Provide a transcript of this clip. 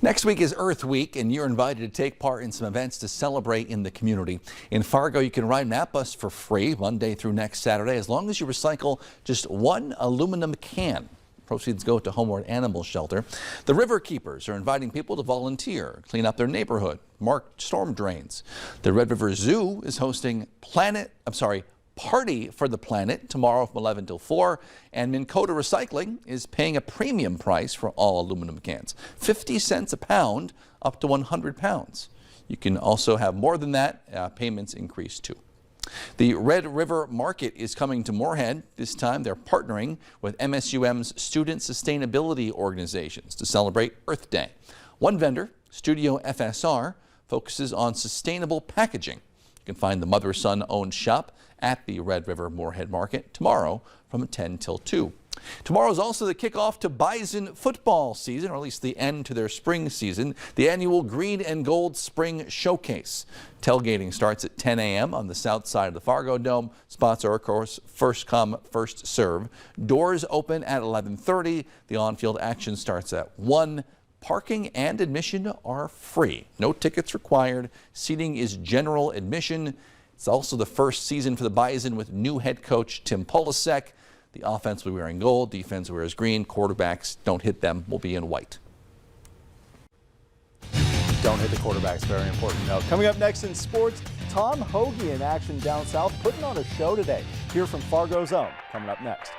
Next week is Earth Week, and you're invited to take part in some events to celebrate in the community. In Fargo, you can ride Map Bus for free Monday through next Saturday, as long as you recycle just one aluminum can. Proceeds go to Homeward Animal Shelter. The River Keepers are inviting people to volunteer, clean up their neighborhood, mark storm drains. The Red River Zoo is hosting Party for the Planet tomorrow from 11 till 4, and Minn Kota Recycling is paying a premium price for all aluminum cans, 50 cents a pound up to 100 pounds. You can also have more than that. Payments increase too. The Red River Market is coming to Moorhead. This time they're partnering with MSUM's student sustainability organizations to celebrate Earth Day. One vendor, Studio FSR, focuses on sustainable packaging. You can find the mother-son owned shop at the Red River Moorhead Market tomorrow from 10 till 2. Tomorrow is also the kickoff to Bison football season, or at least the end to their spring season, the annual Green and Gold Spring Showcase. Tailgating starts at 10 a.m. on the south side of the Fargo Dome. Spots are, of course, first come, first serve. Doors open at 11:30. The on-field action starts at 1. Parking and admission are free. No tickets required. Seating is general admission. It's also the first season for the Bison with new head coach Tim Polasek. The offense will be wearing gold, defense wears green. Quarterbacks, don't hit them, will be in white. Don't hit the quarterbacks, very important note. Coming up next in sports, Tom Hoagie in action down south, putting on a show today. Here from Fargo's Own, coming up next.